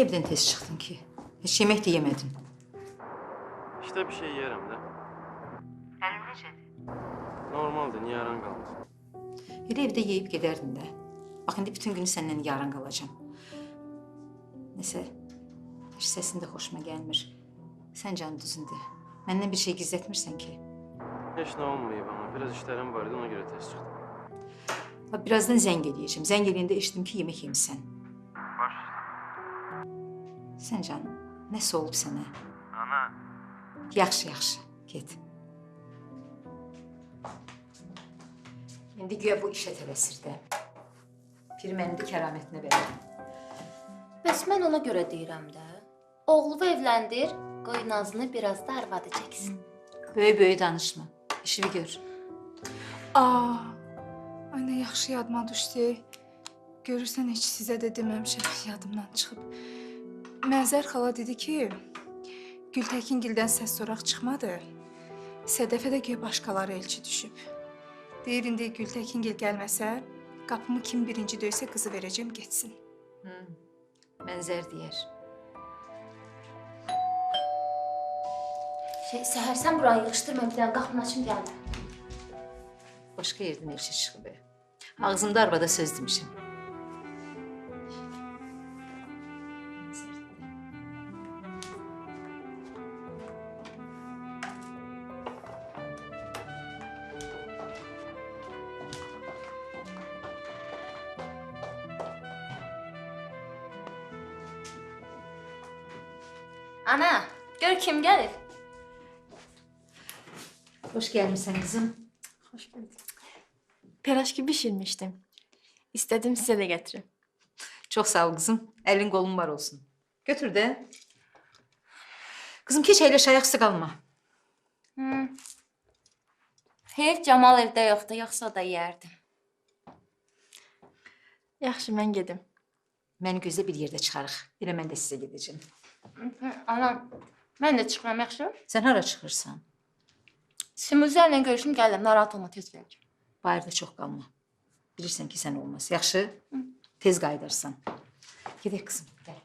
niye evden tez çıxdın ki? Heç yemək də yemədin. İşte bir şey yerim de. Əlin necədir? Normaldir, niye yaran kaldı? Elə evdə yeyib gedərdin də. Bax, indi bütün günü səndən yaran qalacam. Nəsə, heç səsin də xoşuma gəlmir. Sən canı düzündür. Məndən bir şey gizlətmirsən ki. Hiç ne olmayıb ama biraz işlerim vardı, ona göre tez çıktım. Bax, birazdan zəng eləyəcəm. Zəng eləyəndə eşitdim ki, yemək yemisən. Baş. Sən canım, nəsə olub sənə? Ana. Yaxşı, yaxşı, get. İndi güya bu işə tələsir də. Piri mənim də kəramətinə verir. Bəs mən ona görə deyirəm də. Oğlumu evləndir, qoy Nazını biraz da arvadı çəksin. Böyük danışma. İşini gör. Ay nə yaxşı yadıma düşdü. Görürsən, heç sizə də deməmişəm, yadımdan çıxıb. Mənzər xala dedi ki, Gültəkingildən səs soraq çıxmadı. Sədəfə də göy başqaları elçi düşüb. Deyir, indi Gültəkingil gəlməsə, qapımı kim birinci döysə qızı verəcəm, getsin. Mənzər deyər. Səhər sən buranı yığışdırma, bir dənə qapını açım gəlmə. Başqa yerdən elçi çıxıb. Ağzımda arvada söz demişəm. Ana, gör kim gəlir. Hoş gəlmişsən qızım. Hoş bulduk. Piraşki pişirmiştim. İstedim size de getirin. Çox sağ ol qızım. Əlin qolun var olsun. Götür də. Qızım, keç əyləş, ayaqsı qalma. Heyf Camal evdə yoxdur, yoxsa o da yeyərdim. Yaxşı, mən gedim. Məni gözlə, bir yerdə çıxarıq. Elə mən də sizə gedəcəm. Ana, mən də çıxıram, yaxşı? Sən hara çıxırsan? Simuzərlə görüşüm gələm, narahat olma, tez gələcəm. Bayırda çox qalma. Bilirsən ki, sən olmaz. Yaxşı? Tez qayıdarsan. Gedək qızım, gəl.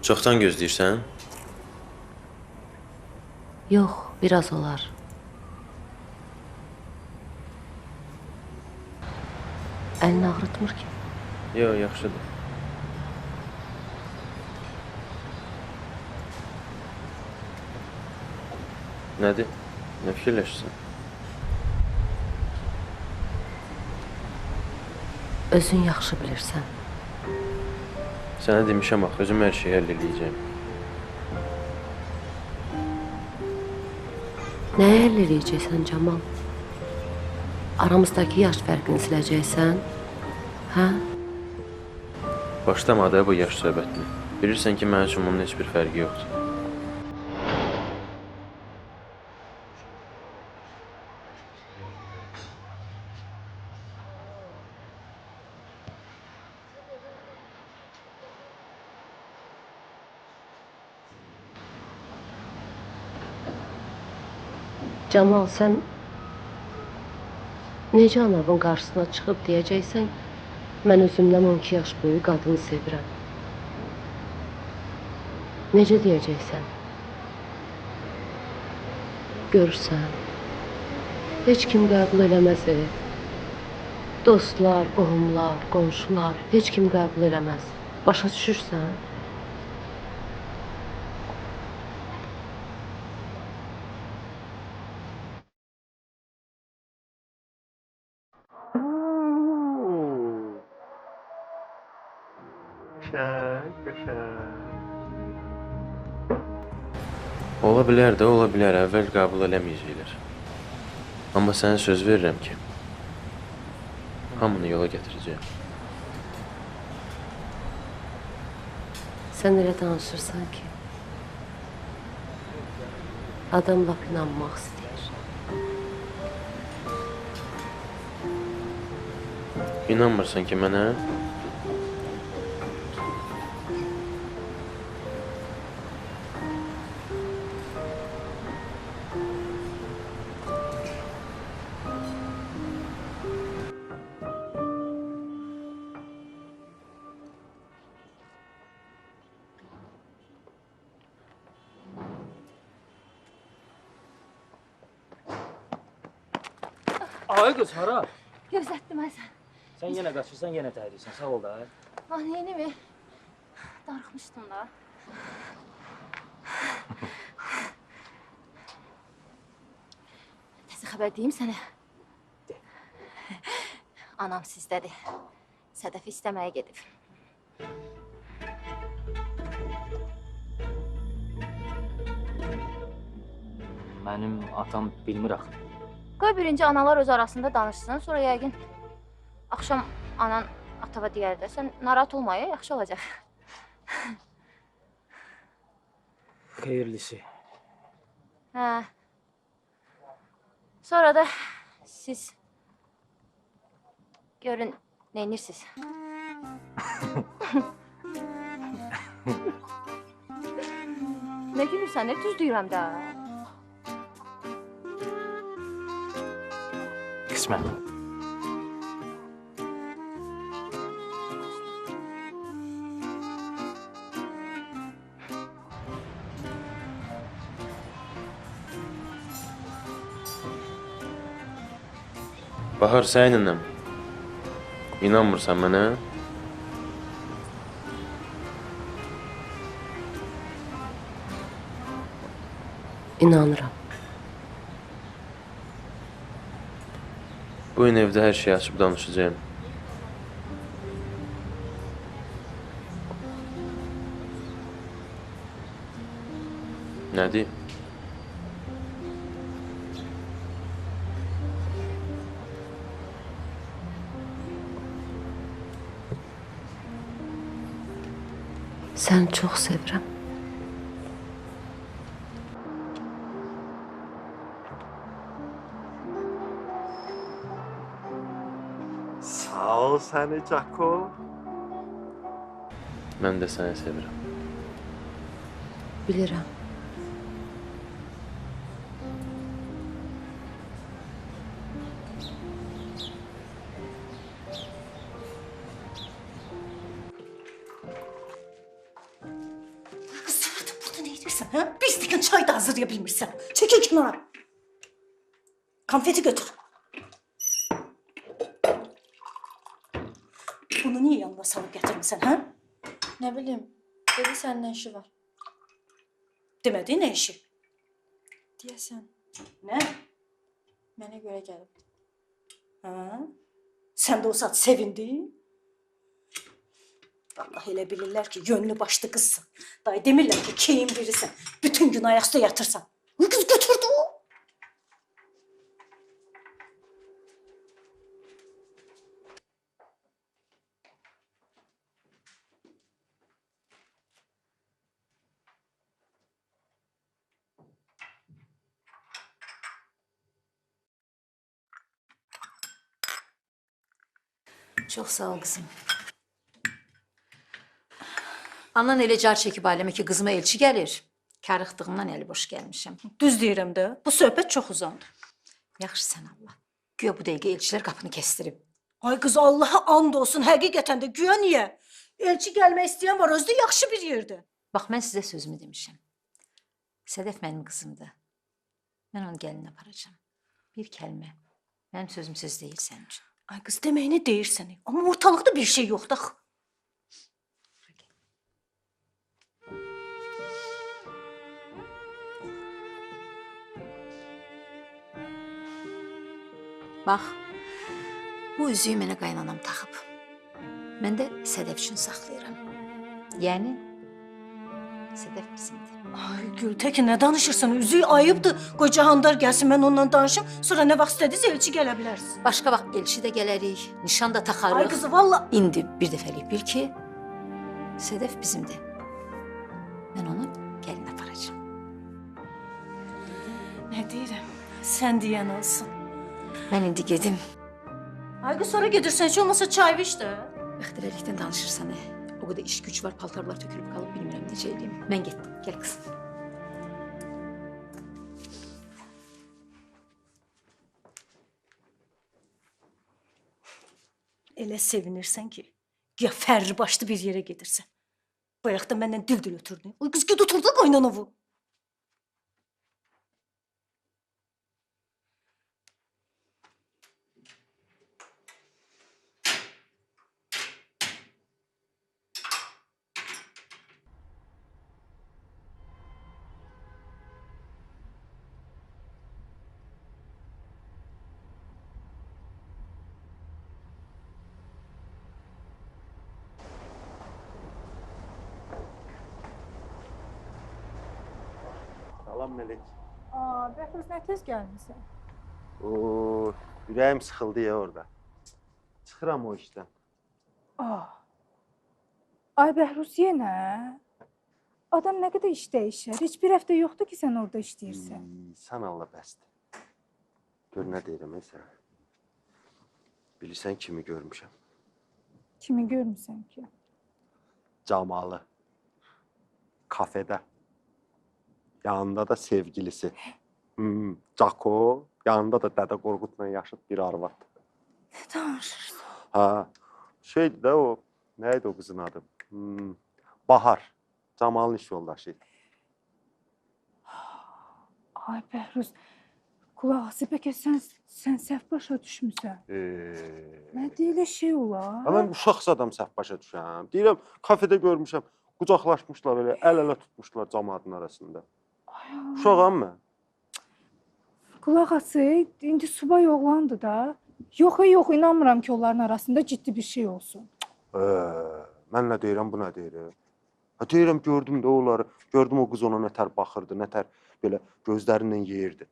Çoxdan gözləyirsən? Yox, biraz olar. Əlini ağrıtmır ki. Yox, yaxşıdır. Nədir? Nə fikirləşirsən? Özün yaxşı bilirsən. Sənə demişəm axı, özüm hər şeyi həll eləyəcəm. Nəyə həll eləyəcəksən Camal? Aramızdakı yaş fərqini siləcəksən? Hə? Başlama da bu yaş söhbətini. Bilirsən ki, mənim üçün bunun heç bir fərqi yoxdur. Camal, sən necə anavın qarşısına çıxıb deyəcəksən, mən özümdən 12 yaş böyük qadını sevirəm. Necə deyəcəksən? Görürsən, heç kim qəbul eləməz. Dostlar, qohumlar, qonşular, heç kim qəbul eləməz. Başa düşürsən? Ola bilər də, ola bilər. Əvvəl qəbul eləməyəcəklər. Amma sənə söz verirəm ki, hamını yola gətirəcəyəm. Sən elə danışırsan ki, Adam lap inanmaq istəyir. İnanmırsan ki mənə? Ay qız hara? Gözlətdim Həsən. Sən yenə qaçırsan, yenə təhrirsən. Sağ ol da. Yeni mi? Darıxmışdım da. Təzə xəbər deyim sənə. De. Anam sizdədir. Sədəfi istəməyə gedib. Mənim atam bilmir axı. Qoy birinci analar öz arasında danışsın, sonra yəqin axşam anan atava deyər də, sən narahat olma, yaxşı olacaq. Xeyirlisi. Hə. Sonra da siz görün neynirsiniz. Nə gülürsən, nə düz deyirəm də. Qismət. Bahar səninlə. İnanmırsan mənə? İnanıram. Bu gün evdə hər şeyi açıb danışacağım. Nədir? Səni çox sevirəm. Sağ ol səni Cako. Mən də səni sevirəm. Bilirəm. Kız sen artık burada ne ediyorsun ha? Bir stəkan çay da hazırlayabilmirsən. Çekil kenara. Konfeti götür. Bunu niye yanına salıp getirmişsin ha? Ne bileyim, dedi seninle işi var. Demedi ne işi? Diyesen, Ne? mənə görə gəlib. Ha? Sen de o saat sevindin. Vallahi elə bilirlər ki, yönlü başlı kızsın. Dayı demirlər ki, keyin birisin. Bütün gün ayakta yatırsan. Bu kız götürdü o. Çok sağ ol kızım. Anan elə car çəkib aləmə ki, qızıma elçi gəlir. Karıxdığımdan əli boş gəlmişəm. Düz deyirəm də. Bu söhbət çox uzandı. Yaxşı sən Allah. Güya bu dəqiqə elçilər qapını kəstirib. Ay kız Allah'a and olsun. Həqiqətən də güya niyə? Elçi gəlmək istəyən var, özü də yaxşı bir yerdə. Bax, mən sizə sözümü demişəm. Sədəf mənim qızımdır. Mən onu gəlin aparacağım. Bir kəlmə. Mənim sözüm söz deyil sənin üçün. Ay kız deməyini deyirsən. Amma ortalıqda bir şey yoxdur. Axı. Bax, bu üzüyü mənə qaynanam taxıb. Mən də Sədəf üçün saxlayıram. Yəni, Sədəf bizimdir. Ay Gültekin nə danışırsan? Üzüyü ayıbdır. Qoy Cahandar gəlsin, mən onunla danışım. Sonra nə vaxt istədiniz elçi gələ bilərsiniz. Başqa vaxt elçi də gələrik, nişan da taxarıq. Ay kızı valla. İndi bir dəfəlik bil ki, Sədəf bizimdir. Mən onu gəlin aparacağım. deyirəm. Sən deyən olsun. Mən indi gedim. Ay qız sonra gedirsən, heç olmasa çay iç də. Bəxtəvərlikdən danışırsan, o qədər iş güc var, paltarlar tökülüb qalıb, bilmirəm necə eləyim. Mən getdim, gəl qızım. Elə sevinirsən ki, ya fərri başlı bir yerə gedirsən. Bayaq da məndən dil-dil ötürdün. Oy qız ged oturdu qaynanovu. Salam Melek. Bəhruz nə tez gəlmisən? Oo, ürəyim sıxıldı ya orada. Çıxıram o işdən. Ay Bəhruz yenə? Adam nə qədər iş dəyişər? Heç bir həftə yoxdur ki, sən orada işləyirsən. Sən Allah bəsdir. Gör nə deyirəm sən. Bilirsən kimi görmüşəm? Kimi görmüsən ki? Camalı. Kafedə. Yanında da sevgilisi. Cako. Yanında da Dədə Qorqudla yaşıt bir arvad. Nə danışırsan? Ha, şeydi də o. Nə idi o qızın adı? Bahar. Camalın iş yoldaşı. Ay Bəhruz, qulaq asıb bəlkə sən səhv başa düşmüsən. Nə deyilə şey olar? Mən uşaq adam səhv başa düşəm. Deyirəm, kafedə görmüşəm. Qucaqlaşmışlar elə, əl-ələ tutmuşlar cəmaatın arasında. Uşağam mən. Qulaq asıb, indi subay oğlandı da. Yox, inanmıram ki, onların arasında ciddi bir şey olsun. Mən nə deyirəm, bu nə deyir? Deyirəm, gördüm də onları. Gördüm o qız ona nətər baxırdı, nətər belə gözlərindən yeyirdi.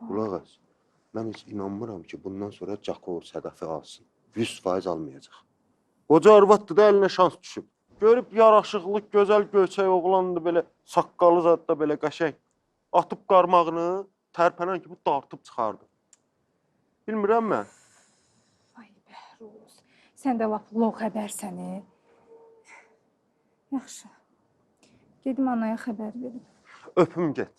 Qulaq as. Mən heç inanmıram ki, bundan sonra Cako Sədəfi alsın. 100% almayacaq. Qoca arvaddır da əlinə şans düşüb. Görüb yaraşıqlı, gözəl göçək oğlandı belə, saqqalı zadda belə qəşəng. Atıb qarmağını, tərpənən kimi dartıb çıxardı. Bilmirəm mən. Ay Bəhruz, sən də lap loğ xəbərsəni. Yaxşı, gedim anaya xəbər verim. Öpüm get.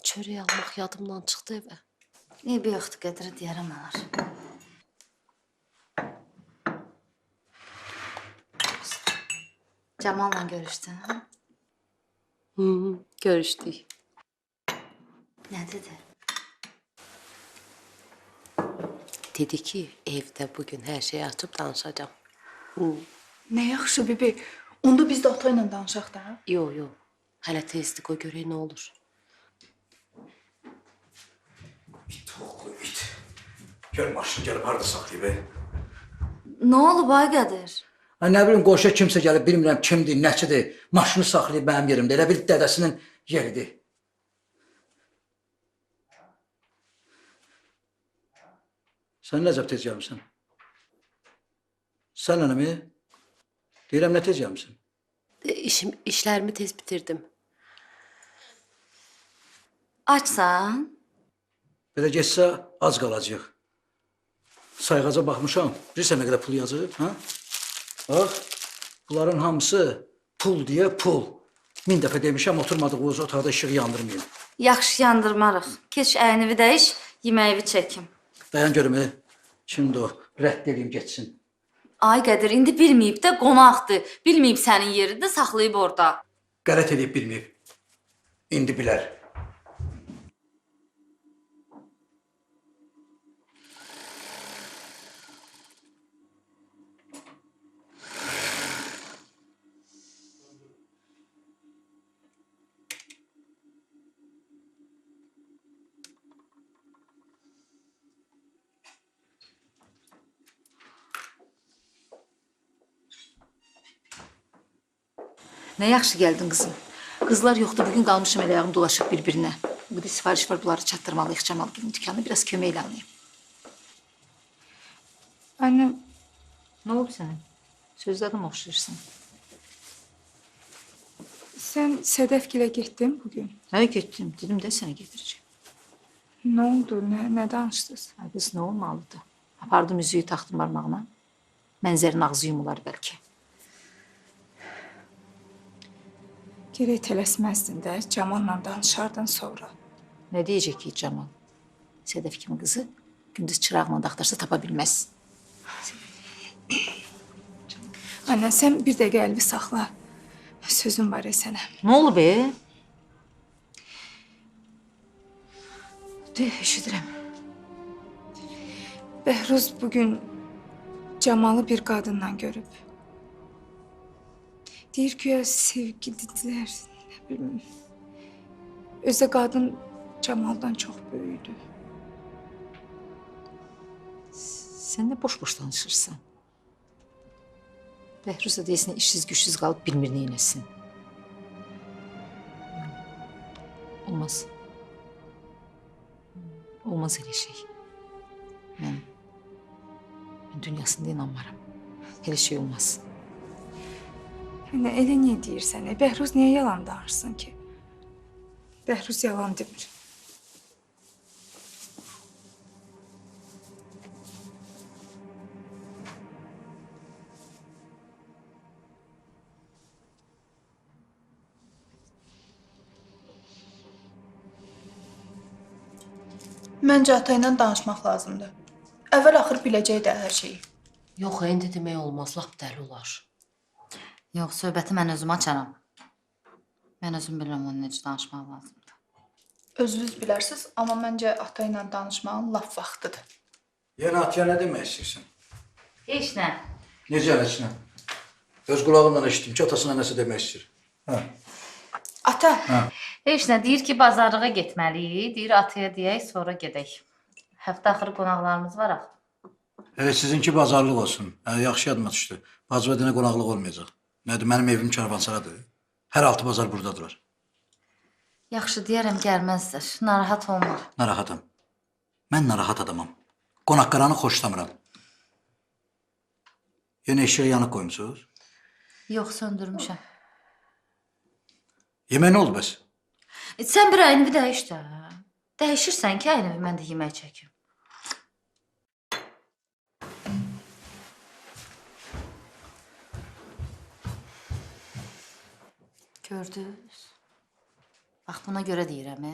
Çörək almaq yadımdan çıxdı evə. Bir yoxdur, qədri deyərəm olar. Camalla görüşdün, ha? Görüşdük. Nə dedi? Dedi ki, evdə bugün hər şeyi açıb danışacağam. Nə yaxşı, bibi. Onda biz də ata ilə danışaq da. Yox. Hələ tezdir, qoy görək nə olur. Toxlu it. Gör maşını gəlib harada saxlayıb. Nə olub ay Qədir? Nə bilim, qoşa kimsə gəlib, bilmirəm kimdir, nəçidir. Maşını saxlayıb mənim yerimdə. Elə bir dədəsinin yeridir. Sən nəcəb tez gəlmişsən? Sən nənəmi? Deyirəm, nə tez gəlmişsən? İşlərimi tez bitirdim. Açsan? Belə geçsə, ac qalacaq. Sayğaca baxmışam, bilirsən nə qədər pul yazıb, hə? Bax, bunların hamısı pul deyə pul. 1000 dəfə demişəm, oturmadığınız otaqda işığı yandırmayın. Yaxşı, yandırmarıq. Keç əynivi dəyiş, yeməyivi çəkim. Dayan görüm, kimdir o? rədd edeyim getsin. Ay Qədir, indi bilməyib də qonaqdır. Bilməyib sənin yerində saxlayıb orada. Qələt edib bilməyib. İndi bilər. Nə yaxşı gəldin qızım. Qızlar yoxdur, bugün qalmışım elə ayağım dolaşıb bir-birinə. Bu da sifariş var, bunları çatdırmalıyıq Camal Gül'ün dükanına. Biraz köməklə alayım. Anne, Nə oldu sənə? Sözlərim oxşayırsan. sen Sedefgil'e gittin bugün. Hə, getdim. Dedim də sənə gedirəcəm. Ne oldu? Ne danıştınız? Ay qız, nə olmalıdır? Apardım üzüyü taxdım barmağına. Mənzərin ağzı yumular bəlkə. Gerek tələsməzdin də, Camal'la danışardın sonra. Nə deyəcək ki Camal? Sedef kimi qızı gündüz çırağla da axtarsa tapa bilməz. Anne, sen bir de qəlbi saxla. Sözüm var ya sənə. Nə oldu be? De, eşidirəm. Behruz bugün Camal'ı bir kadınla görüp. Deyir ki ya sevgilidirlər, ne bileyim. Özde kadın Camal'dan çok büyüdü. Sən nə boş-boş danışırsan? Bəhruz da deyəsən işsiz güçsüz qalıb bilmir neynəsin. Olmaz. Olmaz elə şey. Mən dünyasında inanmaram. Elə şey olmaz. Yani elə niye deyirsən? Behruz niye yalan danışsın ki? Behruz yalan demir. Məncə ata ilə danışmaq lazımdır. Əvvəl-axır biləcək də hər şeyi. Yox, indi demək olmaz, lap dəli olar. Yox, söhbəti mən özüm açaram. Mən özüm bilirəm onun necə danışmaq lazımdır. Özünüz bilərsiz, amma məncə ata ilə danışmağın lap vaxtıdır. Yenə atya nə demək istəyirsən? Heç nə. Necə heç nə? Öz qulağımla eşitdim ki, atasına nəsə demək istəyir. Hə. Ata, Heç nə, deyir ki, bazarlığa getməliyik. Deyir, ataya deyək, sonra gedək. Həftə axırı qonaqlarımız var axı. Sizinki bazarlıq olsun. Yaxşı yadıma düşdü. Bacıva denə qonaqlıq olmayacaq. Nədir, mənim evim karvansaradır. Hər altı bazar buradadılar. Yaxşı, deyərəm, gəlməzdir. Narahat olma. Narahatam. Mən narahat adamam. Qonaq-qaranı xoşlamıram. Yenə eşiyə yanıq qoymusunuz? Yox, söndürmüşəm. Yemək nə oldu bəs? Sən bir əynivi dəyiş də. Dəyişirsən ki, əynivi mən də yemək çəkim. Gördünüz? Bax, buna görə deyirəm,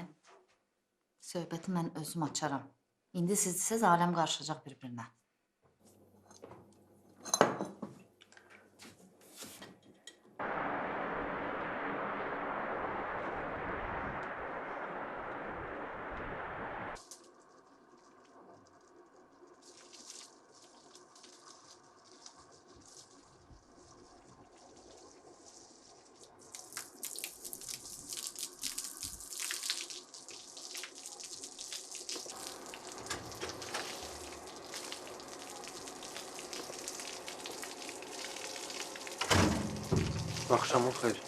söhbəti mən özüm açaram. İndi siz aləm qarışacaq bir-birinə. Axşamın xeyir.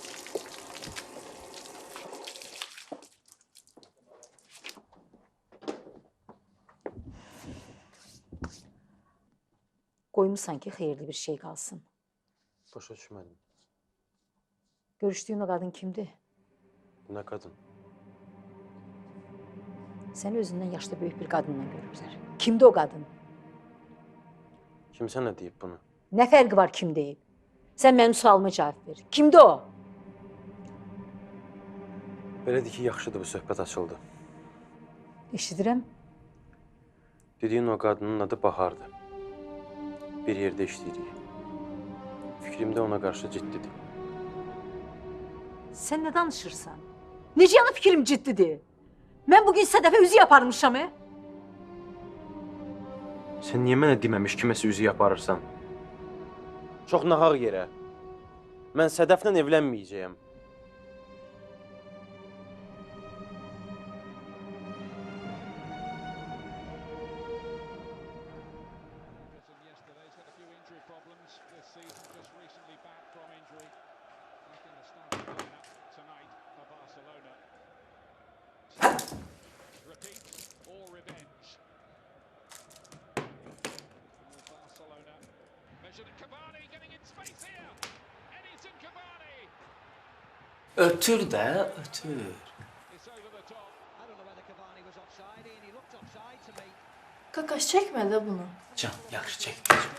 Qoymusan ki, xeyirli bir şey qalsın. Başa düşmədim. Görüşdüyün o qadın kimdir? Nə qadın? Səni özündən yaşlı böyük bir qadınla görüblər. Kimdir o qadın? Kimsə nə deyib bunu? Nə fərqi var kim deyib? Sən mənim sualıma cavab ver. Kimdir o? Belədir ki, yaxşıdır bu söhbət açıldı. Eşidirəm. Dediyin o qadının adı Bahardır. bir yerdə işləyirik. Fikrim də ona qarşı ciddidir. Sən nə danışırsan? Necə yana fikrim ciddidir? Mən bugün Sədəfə üzü yaparmışam, Sən niyə mənə deməmiş kiməsə üzü yaparırsan? Çox nahaq yerə. Mən Sədəflə evlənməyəcəyəm. Ötür də, ötür. Qaqaş çəkmə də bunu. Can, yaxşı çəkməyəcəm.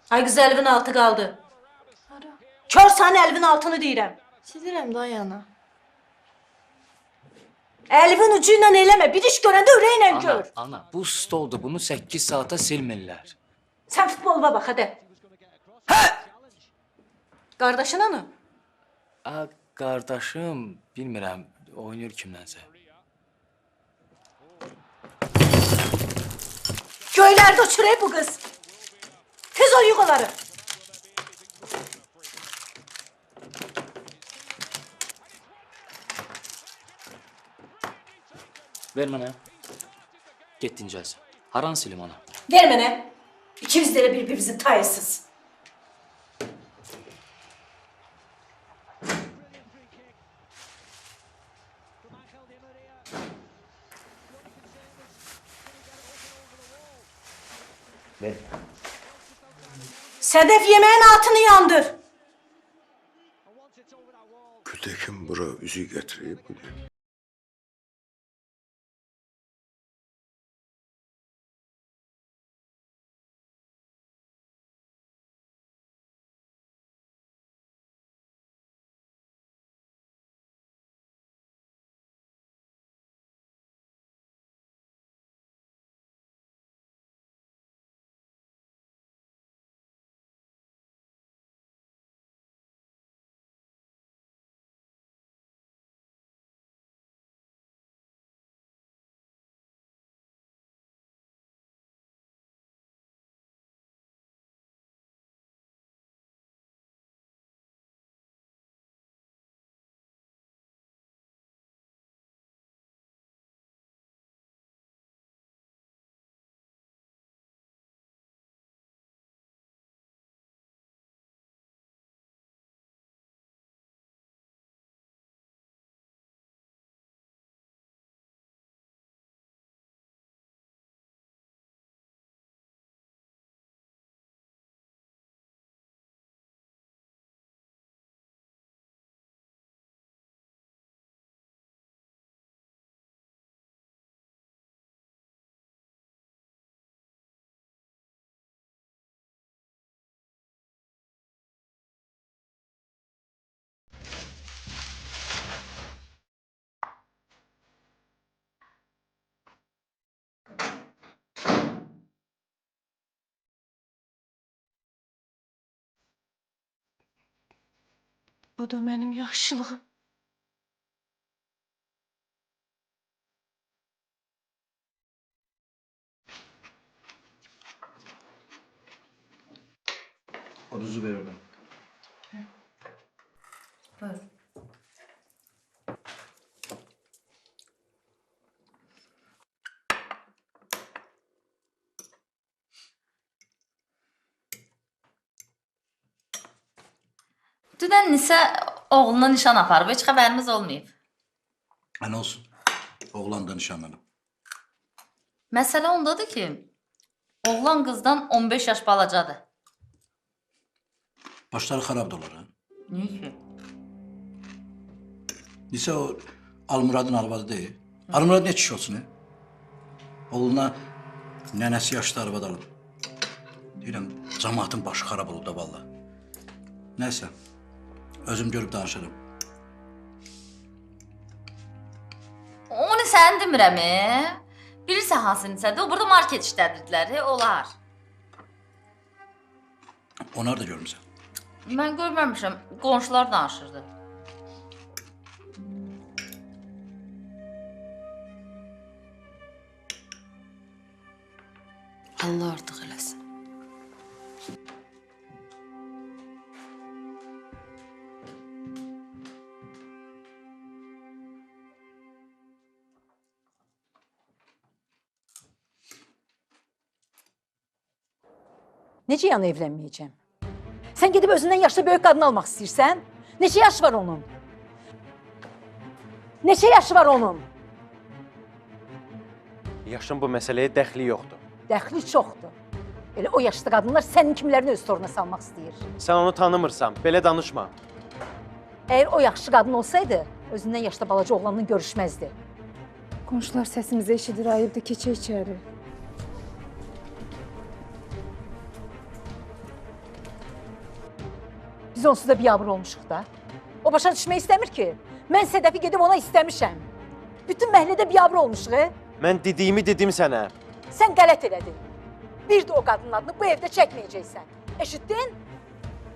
Ay qız əlvin altı qaldı. Kör sənin əlvin altını deyirəm. Silirəm də ayağına. Əlvin ucu ilə eləmə. Bir iş görəndə ürəklə gör. Ana, bu stoldur. Bunu 8 saata silmirlər. Sən futboluna bax, hadi. Hə! Qardaşın hanı? Qardaşım, bilmirəm, oynayır kimlənsə. Göylərdə uçurayım bu qız. Tez o yuqaları. Ver mənə. Get dincəlsən. Haran silim ana? Ver mənə. İkimiz də bir-birimizin tayısız. Ver. Sədəf yeməyin altını yandır. Gültekin bura üzü getireyim bugün. Bu da benim yaşlılığım. Oruzu ver oradan. Buyur. Dünən Nisə oğluna nişan aparıb, heç xəbərimiz olmayıb. Nə olsun? Oğlan da nişanlanıb. Məsələ ondadır ki, oğlan qızdan 15 yaş balacadır. Başları xarab da olur, ha? Niyə ki? Nisə o Almuradın arvadı deyil. Almurad ne kişi olsun, he? Oğluna nənəsi yaşlı arvad alıb. Deyirəm, cəmaatın başı xarab olub da valla. Nəysə, özüm görüb danışırım. Onu sən demirəm. Bilirsən hansınısadır, o burada market işlədirdilər, olar. Onlar da görmüsən. Mən görməmişəm, qonşular danışırdı. Allah artıq eləsin. Necə yəni evlənməyəcəm? Sən gedib özündən yaşlı böyük qadın almaq istəyirsən? Neçə yaş var onun? Neçə yaşı var onun? Yaşın bu məsələyə dəxli yoxdur. Dəxli çoxdur. Elə o yaşlı qadınlar sənin kimlərini öz toruna salmaq istəyir. Sən onu tanımırsan, belə danışma. Əgər o yaxşı qadın olsaydı, özündən yaşlı balaca oğlanla görüşməzdi. Qonşular səsimizi eşidir, ayıbdır, keçək içəri. Biz onsuz da biabır olmuşuq da. O başa düşmək istəmir ki. Mən Sədəfi gedib ona istəmişəm. Bütün məhəllədə biabır olmuşuq. Mən dediyimi dedim sənə. Sən qələt elədin. Bir də o qadının adını bu evdə çəkməyəcəksən. Eşitdin?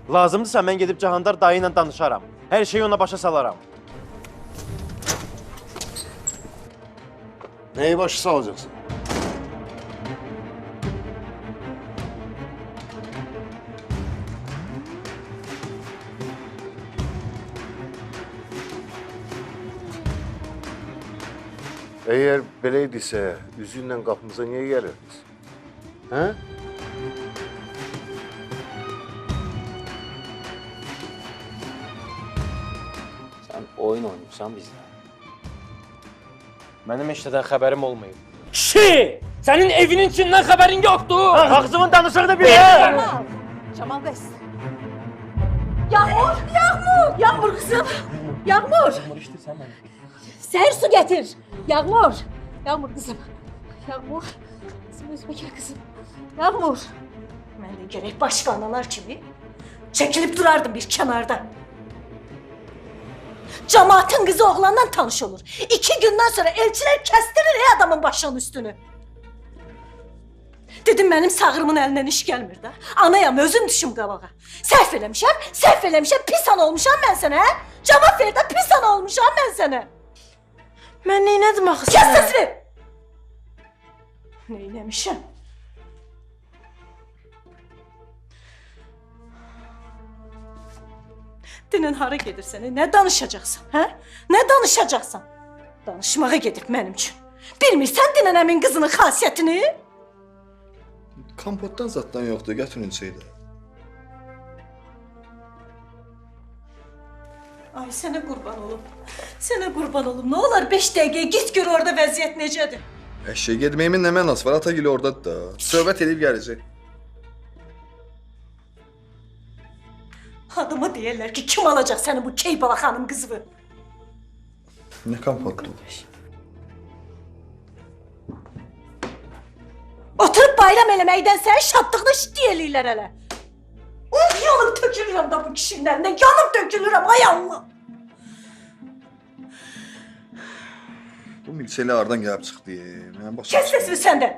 Lazımdırsa mən gedib Cahandar dayı ilə danışaram. Hər şeyi ona başa salaram. Neyi başa salacaqsın? Əgər belə idisə, üzü ilə qapımıza niyə gəlirdiniz? Hə? Sən oyun oynayırsan bizlə. Mənim işlədən xəbərim olmayıb. Kişi! Sənin evinin içindən xəbərin yoxdur! Ağzımın danışığını bil! Camal! Camal bəs. Yağmur! Yağmur! Yağmur qızım! Yağmur! Yağmur işdirsən mənə. Səhər su gətir! Yağmur! Yağmur qızım! Yağmur! Qızım özümə gəl qızım! Yağmur! Mən də gərək başqa analar kimi çəkilib durardım bir kənarda. Cəmaatın qızı oğlandan tanış olur. 2 gündən sonra elçilər kəstirir adamın başının üstünü. Dedim mənim sağırımın əlindən iş gəlmir də. Anayam, özüm düşüm qabağa. Səhv eləmişəm, pis ana olmuşam mən sənə, hə? Cavab ver də, pis ana olmuşam mən sənə. Mən neynədim axı sənə? Kəs səsini! Neynəmişəm? Dünən hara gedirsən, nə danışacaqsan, hə? Nə danışacaqsan? Danışmağa gedib mənim üçün. Bilmirsən dünən əmin qızının xasiyyətini? Kompotdan zaddan yoxdur, gətirin içəydi. Ay sənə qurban olum. Sənə qurban olum. Nə olar 5 dəqiqəyə git gör orada vəziyyət necədir. Əşək getməyimin nə mənası var? Atagil ordadır da. Söhbət edib gələcək. Adama deyirlər ki, kim alacaq səni bu Keybala xanım qızını? Nə kompotdur? Oturub bayram eləməkdən sənin şadlığını şiddiyə hələ. Yanıb tökülürəm da bu kişinin əlindən, yanıb tökülürəm, ay Allah! Bu milçəli hardan gəlib çıxdı? Mənim başım Kəs səsini sən də!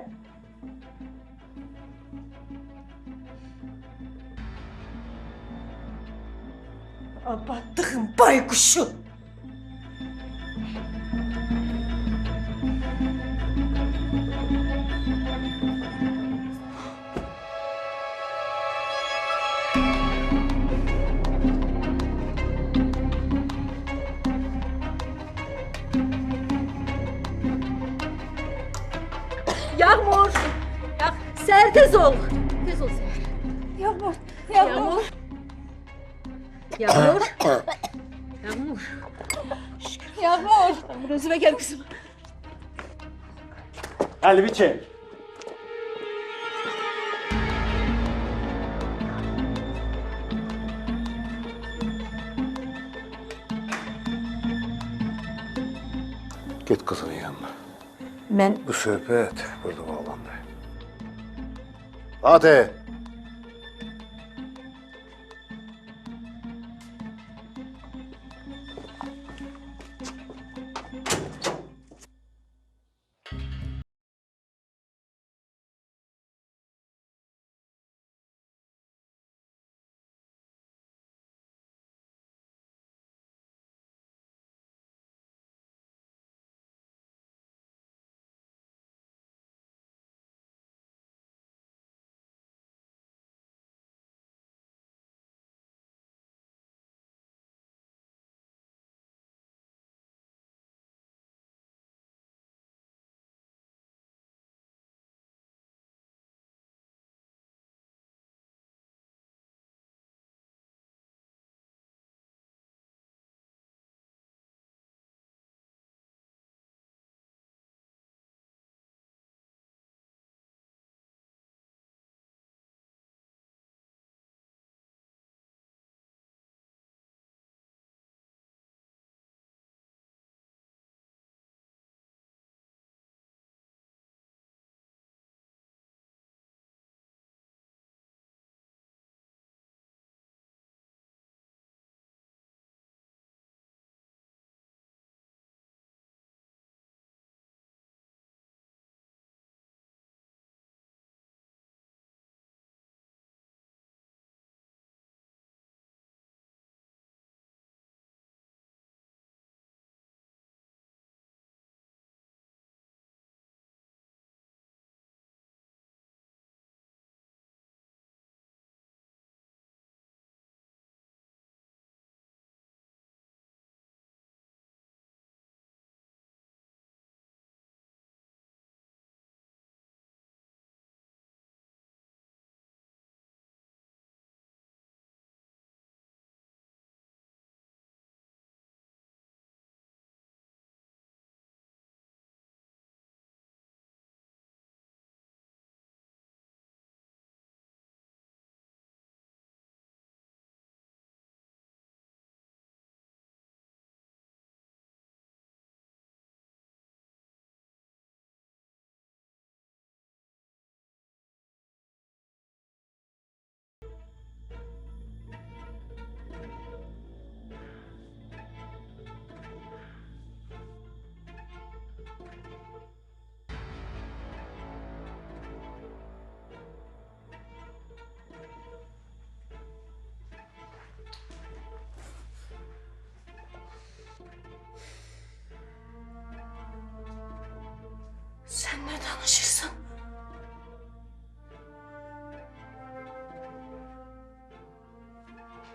Abadlığın baykuşu! Yağmur! Səhər tez ol! Tez ol Səhər. Yağmur! Yağmur! Yağmur! Yağmur! Yağmur! Yağmur özümə gəl qızım. Əlvi çək. Get qızının yanına. Mən Bu söhbət burada bağlandı. Hadi.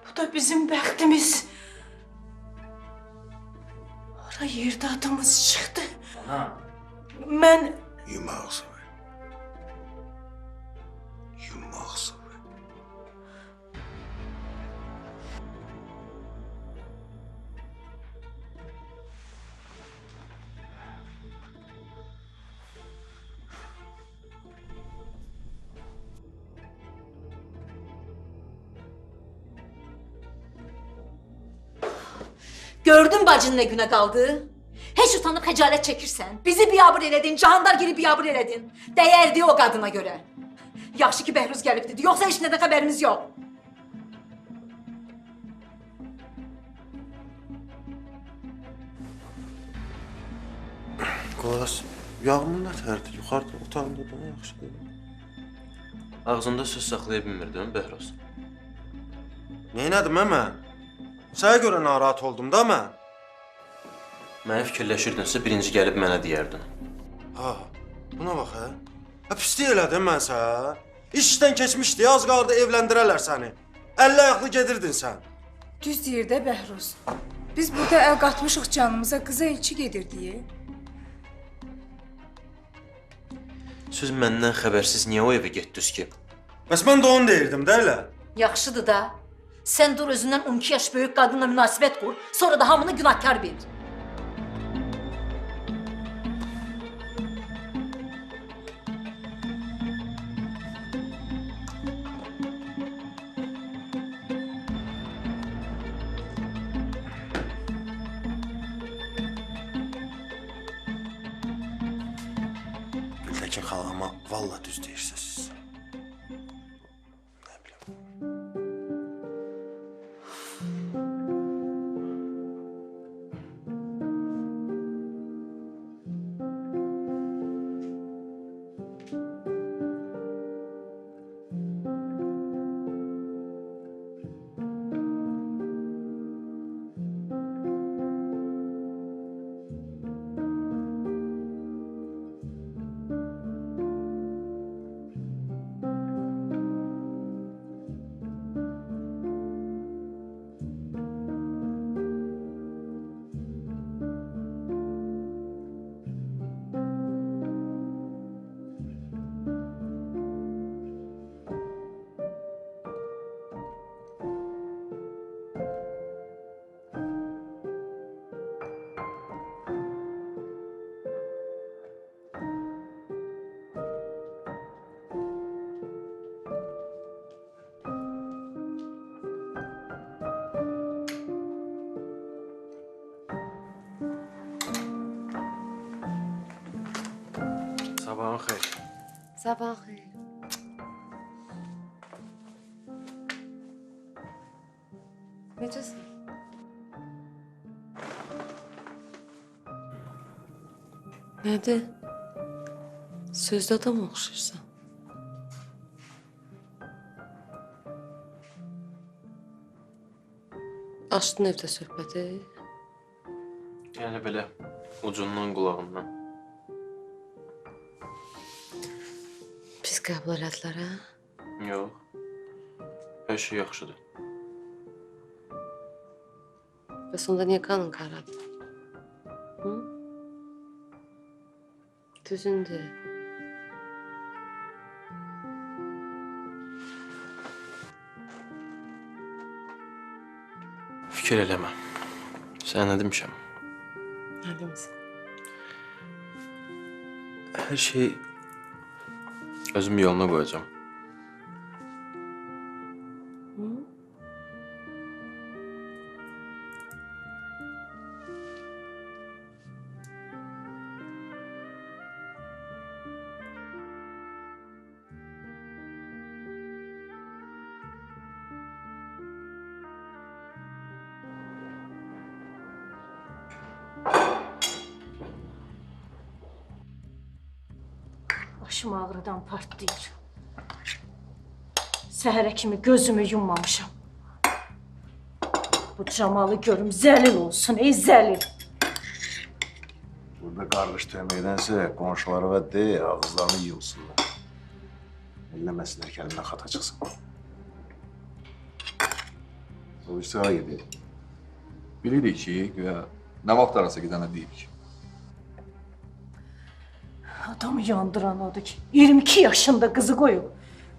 Bu da bizim bəxtimiz. Ora yerdə adımız çıxdı. Mən Yum ağzını. Yum ağzını. gördün bacın nə günə qaldı? Heç utanıb xəcalət çəkirsən. Bizi biabır elədin, Cahandar gibi biabır elədin. Dəyərdi o qadına görə. Yaxşı ki Bəhruz gəlib dedi, yoxsa heç nədən xəbərimiz yox. Qulaq, yağmur nətərdir? Yuxarıda otağında da yaxşıdır. Ağzında söz saxlaya bilmirdim, Bəhruz. Neynədim mən? Sənə görə narahat oldum da mən. Mənə fikirləşirdinsə, birinci gəlib mənə deyərdin. Ha, buna bax, hə? Pislik elədim mən sənə. İşdən keçmişdi, az qaldı evləndirərlər səni. Əlli ayaqlı gedirdin sən. Düz deyir də Bəhruz. Biz burada əl qatmışıq canımıza, qıza elçi gedirdik. Siz məndən xəbərsiz niyə o evə getdiniz ki? Bəs mən də onu deyirdim də elə. Yaxşıdır da. Sən dur özündən 12 yaş böyük qadınla münasibət qur, sonra da hamını günahkar bil. Gültekin xalama vallahi düz deyirsiniz. Sabahın xeyir. Sabahın xeyir. Necəsən? Nədir? Sözdə adam oxşayırsan. Açdın evdə söhbəti. Yəni belə ucundan qulağından. Pis qəbul elədilər, hə? Yox. Hər şey yaxşıdır. Bəs onda niyə qanın qaradı? Hı? Düzündür. Fikir eləmə. Sən nə demişəm? Nə demişsən? Hər şey özüm yoluna qoyacağam. Başım ağrıdan partlayır. Səhərə kimi gözümü yummamışam. Bu Camalı görüm zəlil olsun, ey zəlil. Burada qarğış töyməkdənsə qonşuları və deyil, ağızlarını yığılsınlar. Elləməsinlər ki, əlimdən xata çıxsın. O istiğa gedir. Bilirik ki, güya nə vaxt arası gedənə deyib ki. Adamı yandıran odur ki, 22 yaşında qızı qoyub,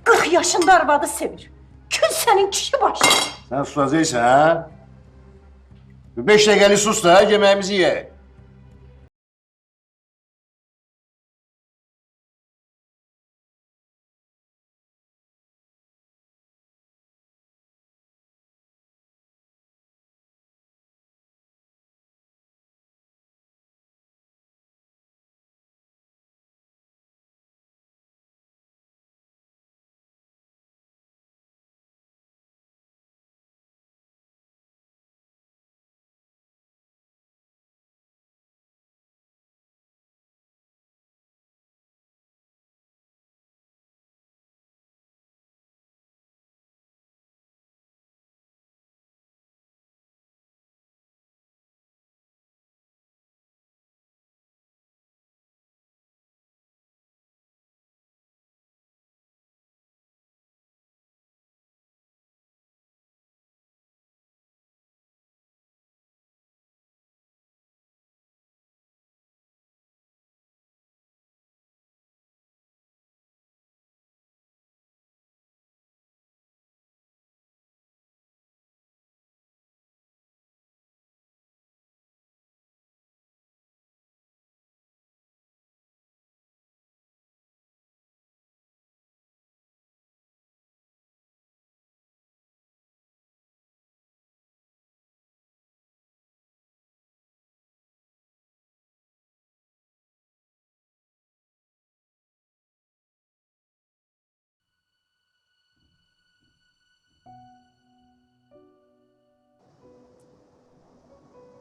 40 yaşında arvadı sevir. Kül sənin kişi başı. Sən susacaqsan, hə? 5 dəqiqəli sus da, yeməyimizi yeyək.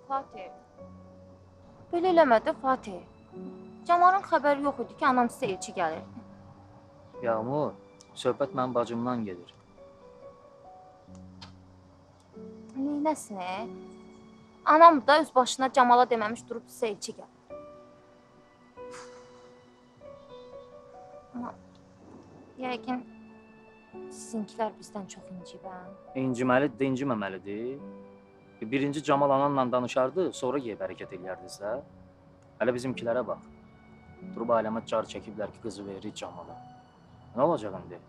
Fatih. Belə eləmədi Fatih. Camalın xəbəri yox idi ki, anam sizə elçi gəlir. Yağmur, söhbət mənim bacımdan gedir. Neynəsin? Anam da öz başına Camala deməmiş durub sizə elçi gəlir. Amma yəqin sizinkilər bizdən çox incibən. İnciməli, inciməməlidir. Birinci Camal ananla danışardı, sonra yeyib hərəkət eləyərdiniz də. Hələ bizimkilərə bax. Durub ailəmə car çəkiblər ki, qızı verir Camala. Nə olacaq indi?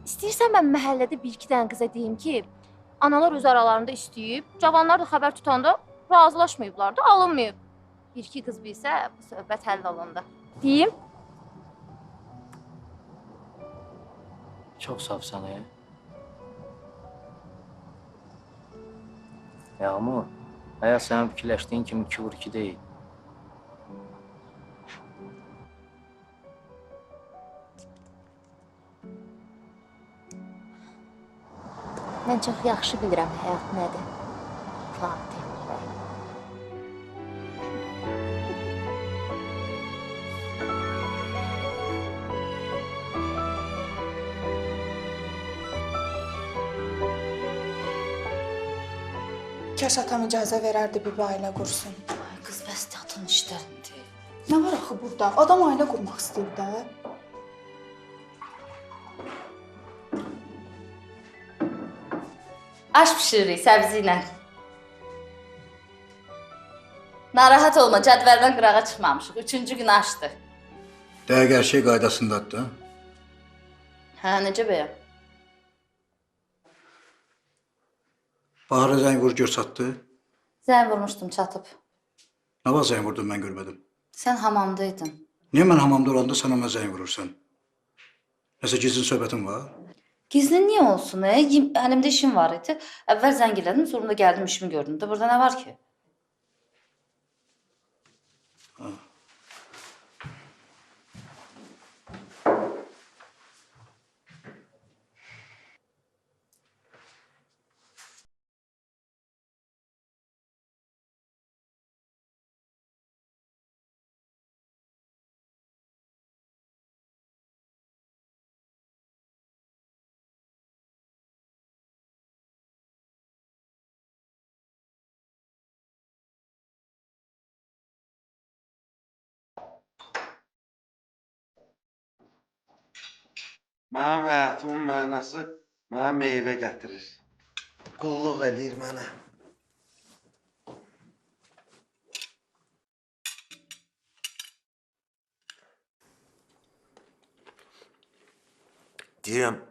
İstəyirsən mən məhəllədə bir-iki dənə qıza deyim ki, analar öz aralarında istəyib, cavanlar da xəbər tutanda razılaşmayıblar da, alınmayıb. Bir-iki qız bilsə, bu söhbət həll olundu. Deyim? Çox safsan, Yağmur, həyat sənin fikirləşdiyin kimi 2 vur 2 deyil. Mən çox yaxşı bilirəm həyat nədir. Fatih bəy. Kaş atam icazə verərdi bir ailə qursun. Ay qız, bəs atın işlərindir. Nə var axı burada? Adam ailə qurmaq istəyir də. Aş pişiririk səbzi ilə. Narahat olma, cədvəldən qırağa çıxmamışıq. 3-cü gün aşdı. Dəqiq hər şey qaydasındadır da. Hə, necə bəyəm? Bahar'a zəng vur, gör çatdı. Zəng vurmuşdum, çatıb. Nə var zəng vurdun, mən görmədim. Sən hamamdaydın. Niyə mən hamamda olanda sən ona zəng vurursan? Nəsə gizlin söhbətin var? Gizlin niyə olsun? Əlimdə işim var idi. Əvvəl zəng elədim, sonra da gəldim işimi gördüm. Da burada nə var ki? Mənim həyatımın mənası mənə meyvə gətirir. Qulluq edir mənə. Deyirəm,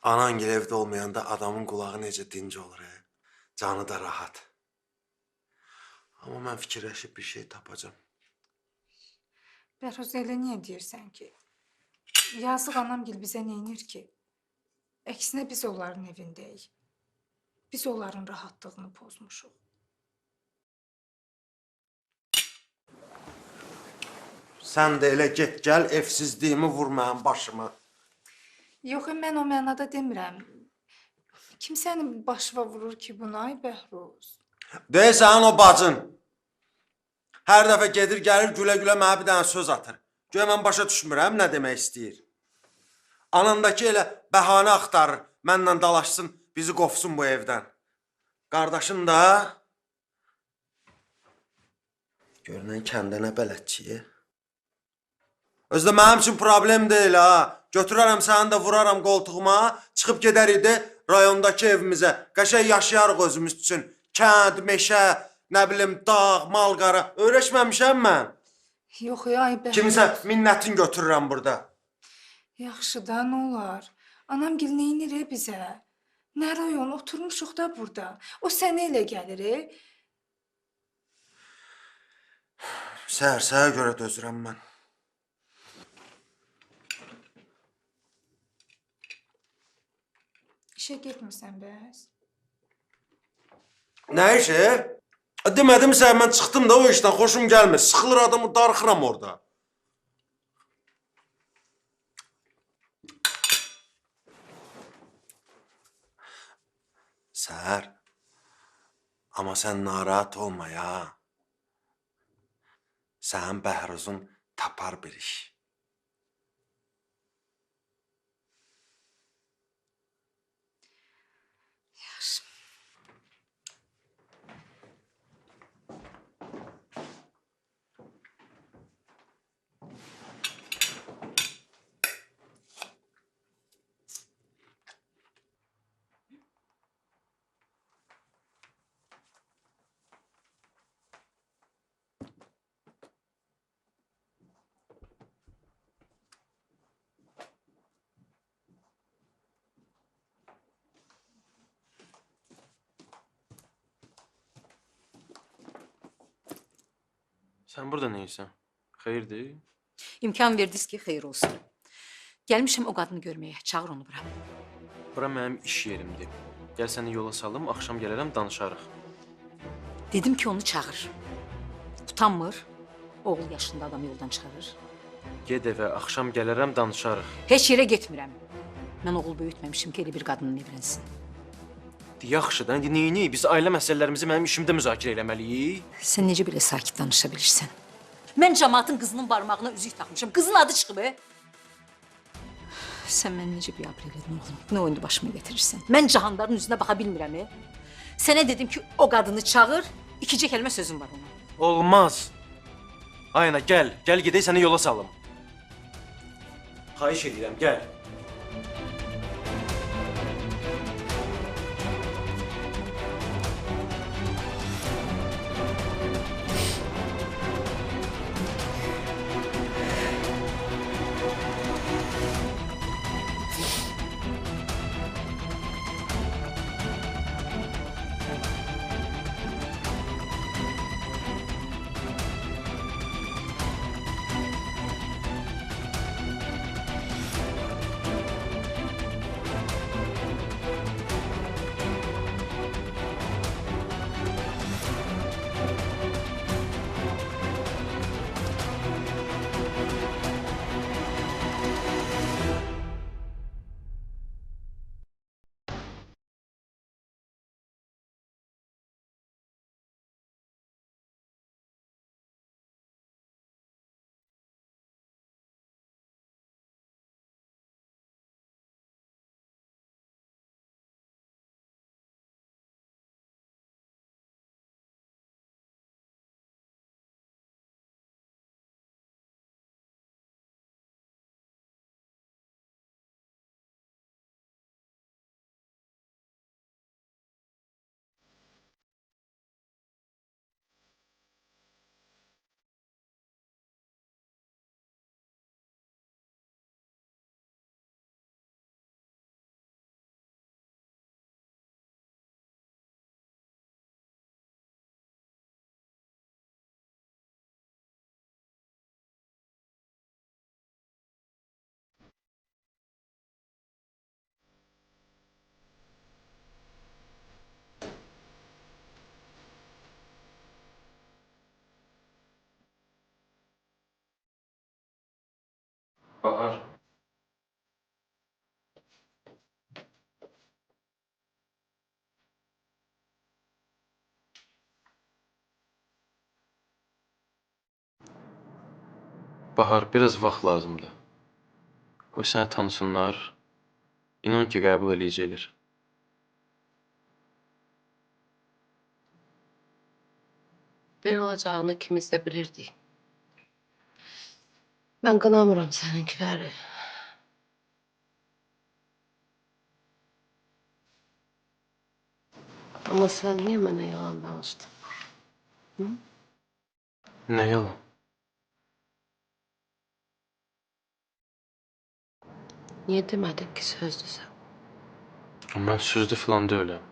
anan evdə olmayanda adamın qulağı necə dinc olur, canı da rahat. Amma mən fikirləşib bir şey tapacağam. Bəhruz, elə niyə deyirsən ki? Yazıq anamgil bizə neynir ki? Əksinə biz onların evindəyik. Biz onların rahatlığını pozmuşuq. Sən də elə get gəl, evsizliyimi vur mənim başıma. Yox, mən o mənada demirəm. Kimsənin başına vurur ki buna, ay Bəhruz? Deyirsən o bacın. Hər dəfə gedir, gəlir, gülə-gülə mənə bir dənə söz atır. Göyə mən başa düşmürəm, nə demək istəyir. Anandakı elə bəhanə axtarır, mənlə dalaşsın, bizi qovsun bu evdən. Qardaşın da görünən kəndə nə bələdçiyi. Özdə mənim üçün problem deyil ha. Götürərəm səni də vuraram qoltuğuma, çıxıb gedərik də rayondakı evimizə. Qəşəng yaşayarıq özümüz üçün. Kənd, meşə, nə bilim, dağ, mal-qara. Öyrəşməmişəm mən. Yox, ay Bəhruz. Kimisə minnətin götürürəm burada. Yaxşı da, nə olar? Anamgil neynir bizə? Nə rayon, oturmuşuq da burada. O sənə elə gəlir. Səhər-səhər görə dözürəm mən. İşə getmirsən bəs? Nə işi? Demədim sən, mən çıxdım da o işdən, xoşum gəlmir. Sıxılır adamı, darıxıram orada. Səhər, amma sən narahat olma ya. Sənin Bəhruzun tapar bir iş. Yaxşı. Sən burada nə edirsən? Xeyirdir? İmkan verdiniz ki, xeyir olsun. Gəlmişəm o qadını görməyə, çağır onu bura. Bura mənim iş yerimdir. Gəl səni yola salım, axşam gələrəm, danışarıq. Dedim ki, onu çağır. Utanmır, oğul yaşında adam yoldan çıxarır. Ged evə, axşam gələrəm, danışarıq. Heç yerə getmirəm. Mən oğul böyütməmişim ki, elə bir qadının evlənsin. Yaxşı da, indi neyini? Biz ailə məsələlərimizi mənim işimdə müzakirə eləməliyik. Sən necə belə sakit danışa bilirsən? Mən cəmaatın qızının barmağına üzük taxmışam. Qızın adı çıxıb, Sən məni necə biabr elədin, oğlum? Nə oyunu başıma getirirsən? Mən Cahandarın üzünə baxa bilmirəm, Sənə dedim ki, o qadını çağır, ikicə kəlmə sözüm var ona. Olmaz. Ayna, gəl. Gəl gedək, səni yola salım. Xahiş edirəm, gəl. Bahar. Bahar, biraz vaxt lazımdır. Qoy səni tanısınlar. İnan ki, qəbul eləyəcəklər. Belə olacağını ikimiz də bilirdik. Mən qınamıram səninkiləri. Ama sen niye bana yalan danıştın? Hı? Nə yalan? Niye demedin ki sözdü sen? Mən sözlü filan deyiləm.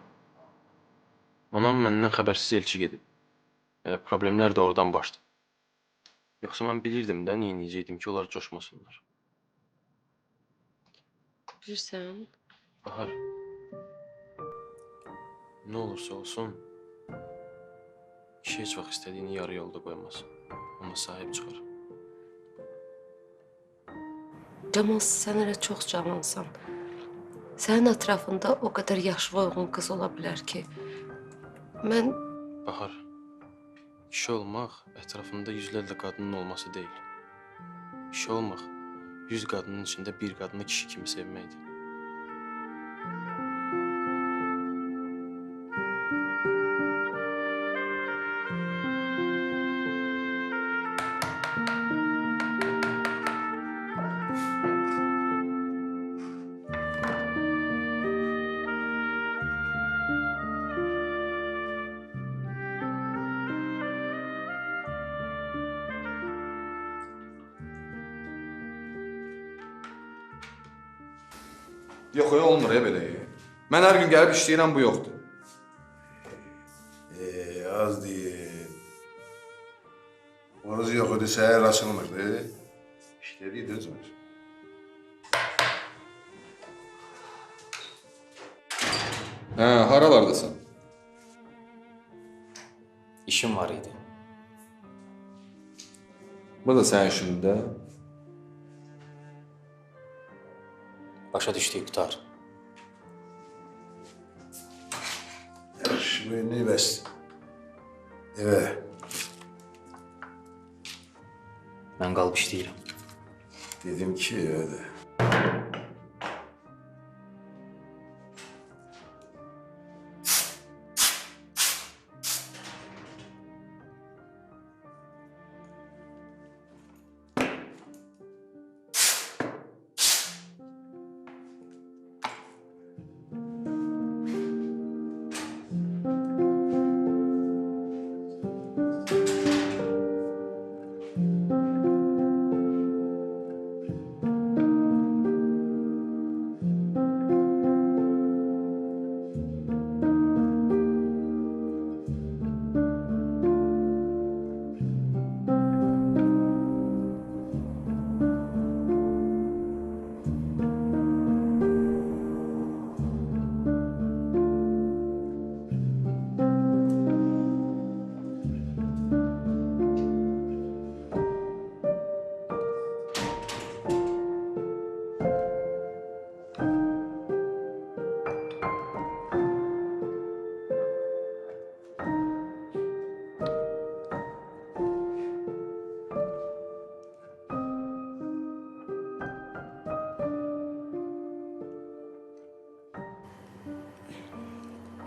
Anam məndən xəbərsiz elçi gedib. Problemlər də oradan başladı. Yoxsa mən bilirdim də nə edəcəkdim ki, onlar coşmasınlar. Bilirsən? Bahar. Nə olursa olsun, kişi heç vaxt istədiyini yarı yolda qoymaz. Ona sahib çıxar. Cemal, sen öyle çok cavansan. Senin etrafında o kadar yaşlı uygun kız olabilir ki. Ben... Bahar, kişi olmaq ətrafında yüzlərlə qadının olması deyil. Kişi olmaq, 100 qadının içində bir qadını kişi kimi sevməkdir. Yox, olmur belə. Mən hər gün gəlib işləyirəm, bu yoxdur. Az deyil. Orası yox idi, səhər açılmırdı. İşlədi, düzmür. Hə, haralardasan? İşim var idi. Bu da sənin işində. Başa düşdük, qutar. Yaxşı, bu ne bəs? Evə. Mən qalıb işləyirəm. Dedim ki, evə də.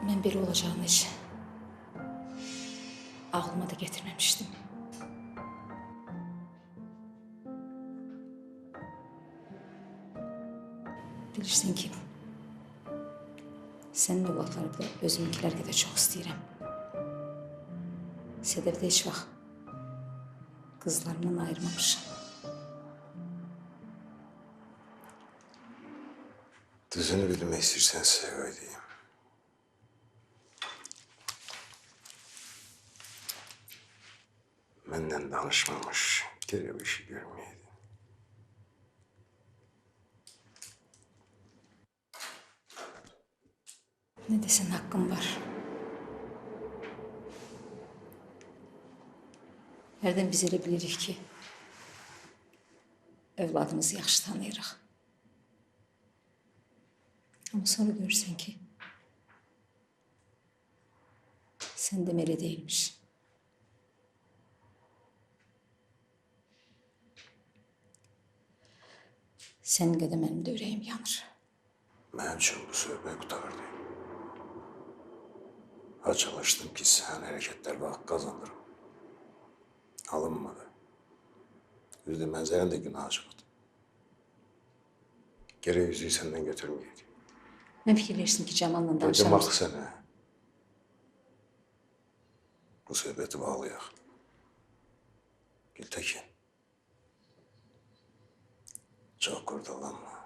Mən belə olacağını heç ağlıma da getirmemiştim. Bilirsin ki, senin övladları da özümünkiler qədər çox istəyirəm. Sədəfdə heç vaxt qızlarımdan ayırmamışam. Düzünü bilmək istəyirsən söyleyeyim. Benden danışmamış, geri bir şey görmeyeydi. Ne desen hakkım var. Nereden biz elə bilirik ki, övladımızı yaxşı tanıyırıq. Amma sonra görürsən ki, sən deməli deyilmiş. Sənin qədər mənim də ürəyim yanır. Mənim üçün bu söhbət qutardı. Çalışdım ki, sənin hərəkətlər vaxt qazandırım. Alınmadı. Düzdür, mənzərən də günah çıxdı. Gərək yüzüyü səndən götürməyəydi. Mən fikirləşdim ki, Camal'la Dedim danışarız. axı sənə. Bu söhbəti bağlayaq. Gültekin. Çok kurdalanma.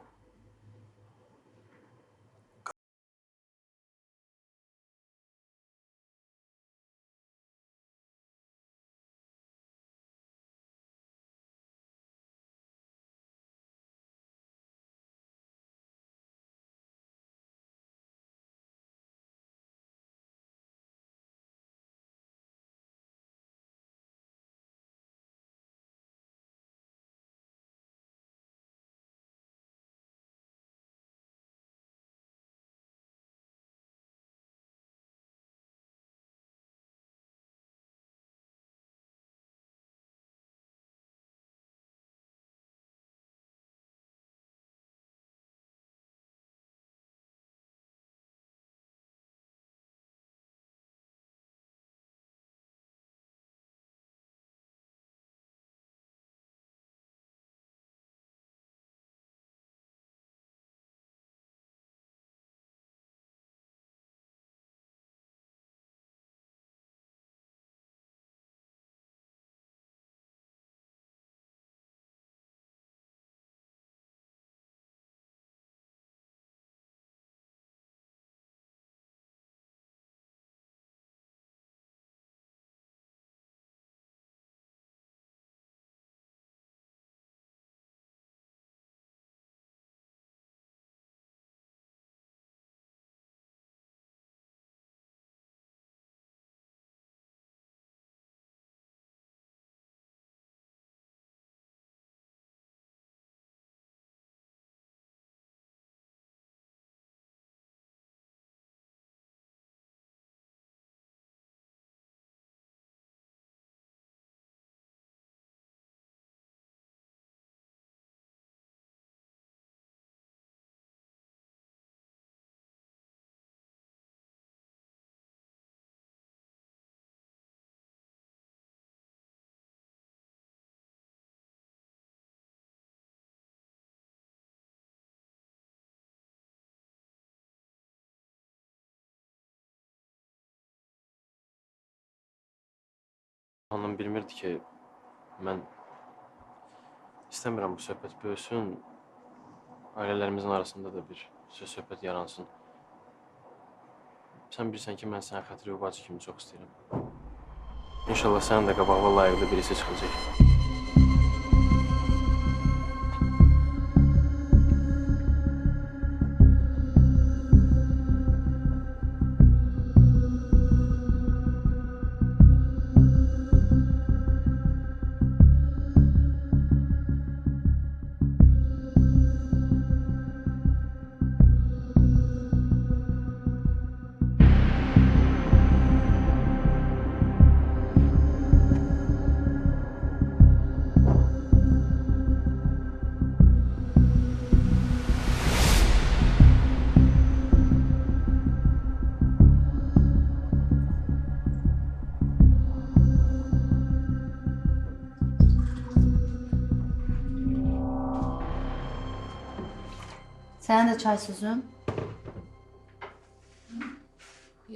Hanım bilmirdi ki, mən istəmirəm bu söhbət böyüsün, ailələrimizin arasında da bir söhbət yaransın. Sən bilirsən ki, mən sənə xətri bacı kimi çox istəyirəm. İnşallah sənin də qabağına layiqli birisi çıxacaq. Sənin də çay sözüm.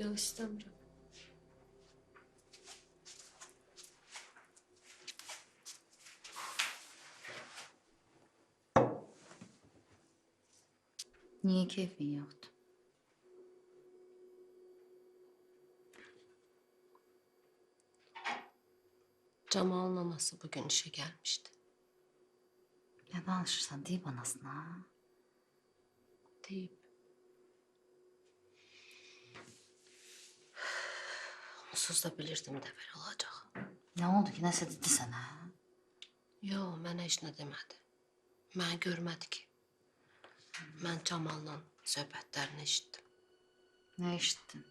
Yox, istəmirəm. Niyə keyfin yoxdur? Camal'ın anası bugün işe gelmişti. Ne danışırsan deyib anasına? Deyib. Onsuz da bilirdim də belə olacaq. Ne oldu ki? Nəsə dedi sənə? Yox, mənə heç nə demədi. Məni görmədi ki. Mən Camalla söhbətlərini eşitdim. Nə eşitdin?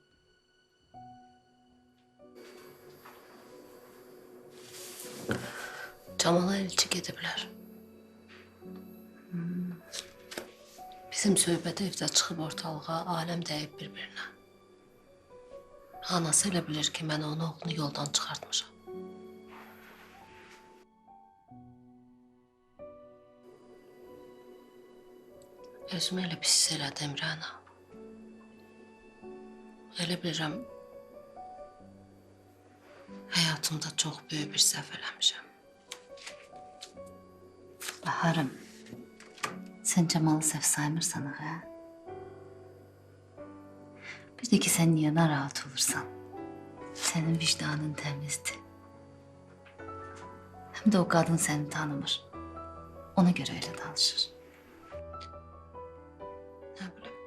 Camala elçi gediblər. Bizim söhbət evdə çıxıb ortalığa, aləm dəyib bir-birinə. Anası elə bilir ki, mən onu oğlunu yoldan çıxartmışam. Özümü elə pis hiss elədim, Rəna. Elə bilirəm, həyatımda çox böyük bir səhv eləmişəm. Baharım, sən Camalı səhv saymırsan ağa. Bir də ki, sən niyə narahat olursan? Sənin vicdanın təmizdir. Həm də o qadın səni tanımır. Ona görə elə danışır. Nə bilim.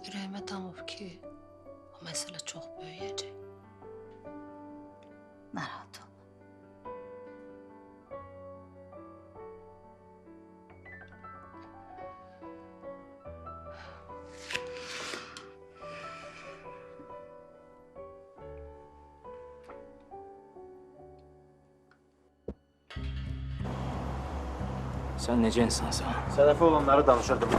Ürəyimə damıb ki, o məsələ çox böyüyəcək. Narahat ol. Sən necə insansan? Sədəfi olanları danışırdım.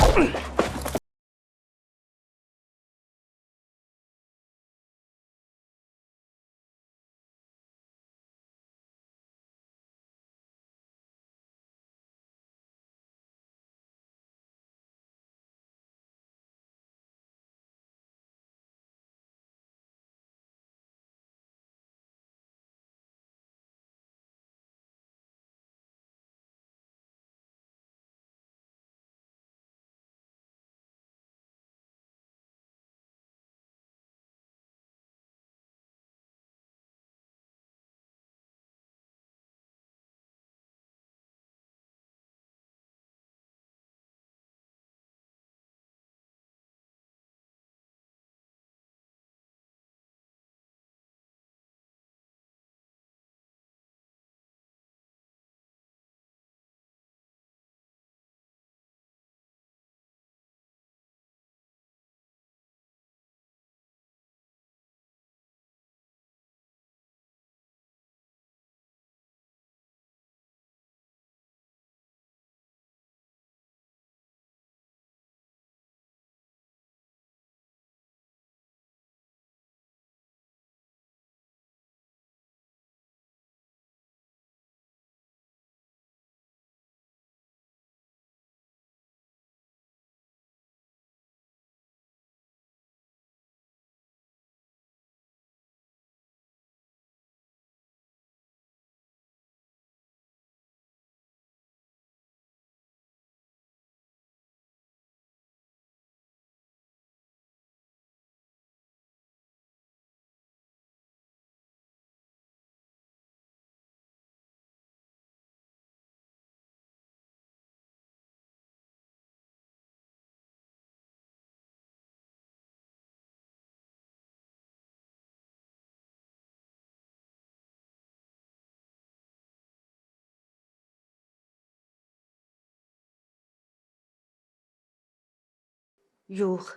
Yox,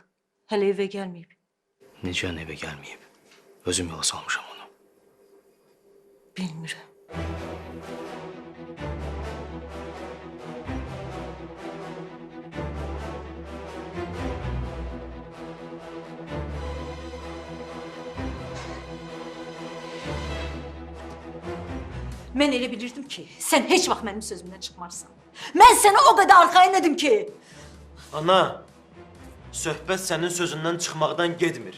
hələ evə gəlməyib. Necə evə gəlməyib? Özüm yola salmışam onu. Bilmirəm. Mən elə bilirdim ki, sən heç vaxt mənim sözümdən çıxmarsan. Mən sənə o qədər arxayın edim ki... Ana, söhbət sənin sözündən çıxmaqdan gedmir.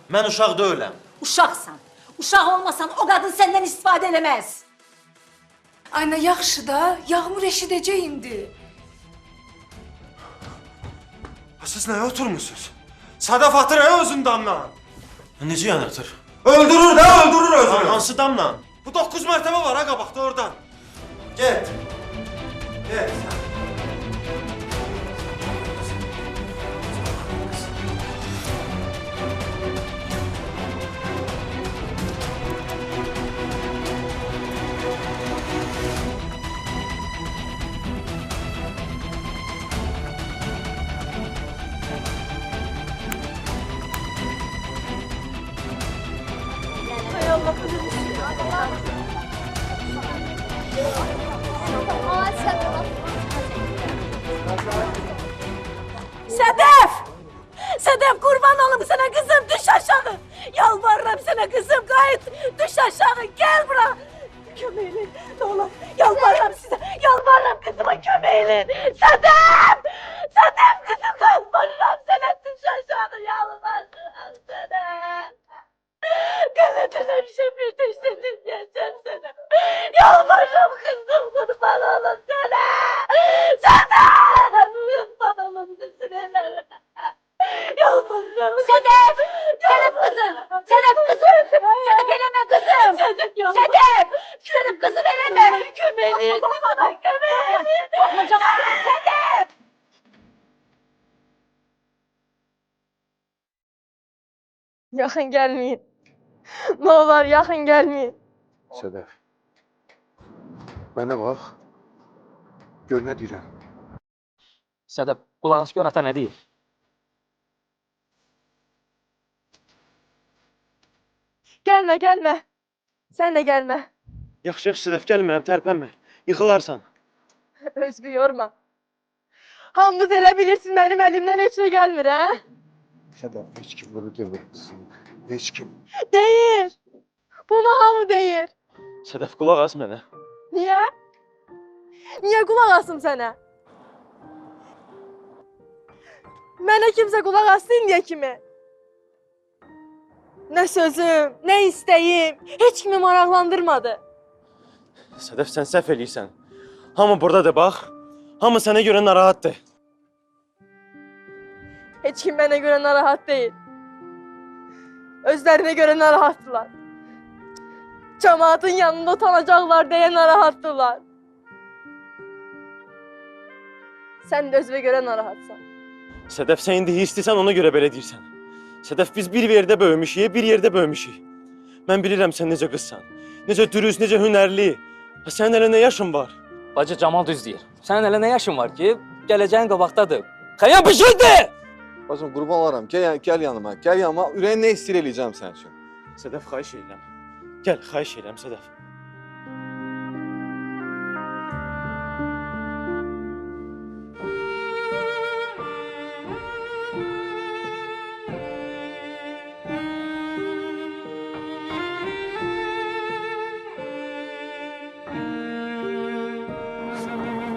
Mən uşaq deyiləm. Uşaqsan. Uşaq olmasan o qadın səndən istifadə eləməz. Ayna, yaxşı da, Yağmur eşidəcək indi. Siz nəyə oturmuşsunuz? Sədəf atır özün damla. Necə yanırtır? Öldürür də, öldürür özünü. Hansı damla? Bu 9 mərtəbə var ha qabaqda oradan. Get. Get. Gelsene kızım gayet. Düş aşağı gel bura. Kömeğin ne olur. Yalvarırım size. Yalvarırım kızıma kömeğin. Sedef! Sedef kızım yalvarırım sana. Düş aşağı yalvarırım sana. Gazeteler şefir düşseniz geçer sana. Yalvarırım kızım kurban olun sana. Sana! Kurban olun kızım. Yalvarırım. Sedef! Sedef kızım! Sedef kızım! Sedef eleme kızım! Sedef! Sedef kızım eleme! Kömeğini! Bana kömeğini! Korkma Sedef! Yakın gelmeyin. Ne olur yakın gelmeyin. Sedef. Mənə bax. Gör nə deyirəm. Sədəf, qulaq as gör ata nə deyir? Gelme gelme. Sen de gelme. Yaxşı, Sedef, gəlmirəm, tərpənmə. Yıxılarsan. Özgü yorma. Hamdut elebilirsin benim elimden hiç şey gelmir ha? Sedef, heç kim bunu demir qızım. Heç kim. Değil. Bu mahamı değil. Sedef, qulaq as mənə. Niye? Niye kulak asım sana? Mənə kimse kulak assın diye kimi? Ne sözüm, ne isteğim, hiç kimi maraqlandırmadı. Sedef, sən səhv eləyirsən. Hamı buradadır, bax. Hamı sənə görə narahatdır. Hiç kim bana göre narahat değil. Özlerine göre narahattılar. Cemaatin yanında utanacaklar diye narahattılar. Sen de özüne göre narahatsan. Sedef, sən indi istəyirsən, ona görə belə deyirsən. Sedef, biz bir yerdə böyümüşük, bir yerdə böyümüşük. Mən bilirəm sən necə qızsan. Necə dürüst, necə hünərli. Ha, sənin hələ nə yaşın var? Bacı Camal düz deyir. Sənin hələ nə yaşın var ki? Gələcəyin qabaqdadır. Xəyam pişirdi! Bacım, qurban olaram. Gəl yanıma. Gəl yanıma. Ürəyin nə istəyir eləyəcəm sən üçün. Sedef, xahiş edirəm. Gəl, xahiş edirəm, Sedef.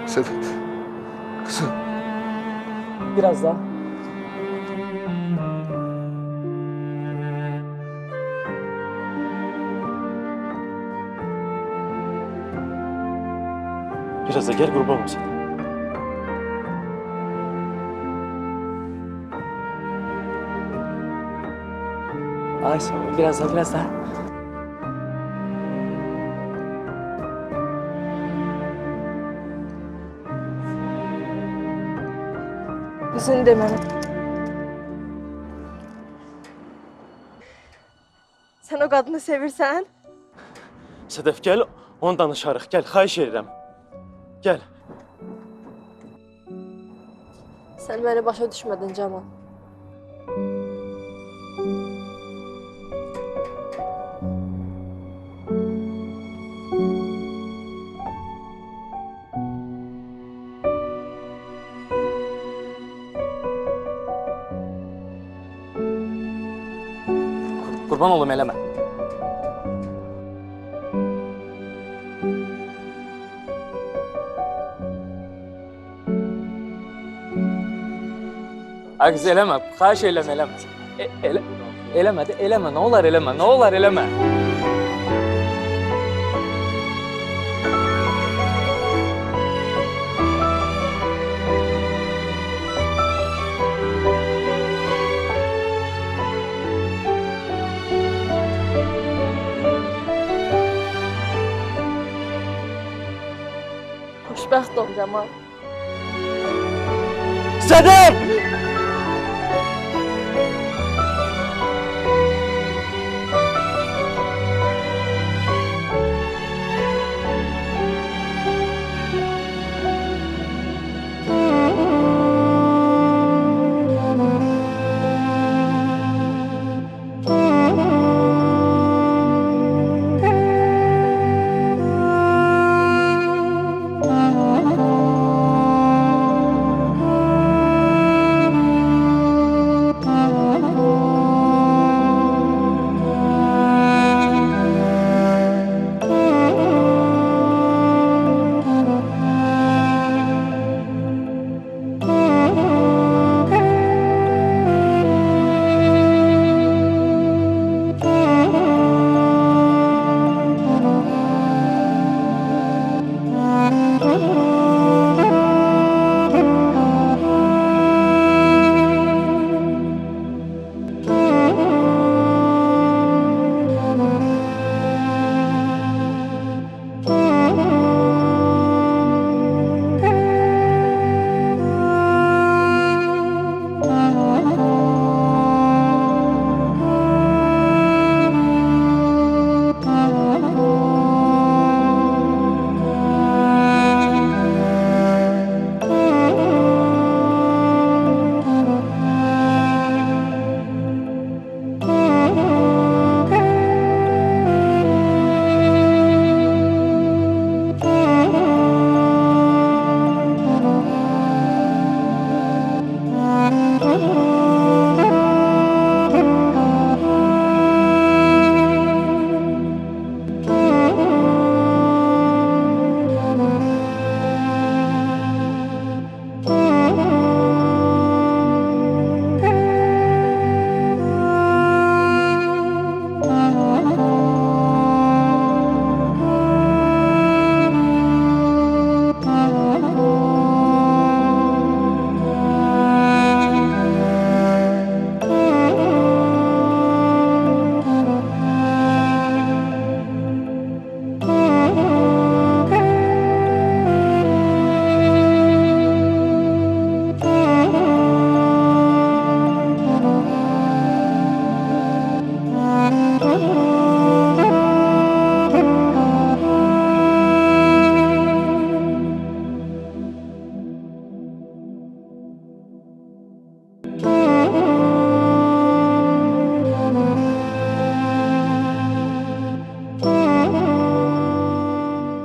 Sedef. Kızım. Biraz daha. Biraz da gel, qurban olum sənə. Ay sağ ol. Biraz daha, biraz daha. Üzün demem. Sen o kadını sevirsen, Sedef, gəl, onu danışarıq. Gəl, xahiş edirəm. Gəl. sen beni başa düşmedin Cemal. Qurban olum eləmə. Ay qız eləmə, xahiş edirəm eləmə. Eləmə də, eləmə, nə olar eləmə, nə olar eləmə. Xoşbəxt ol Cemal. Sedef!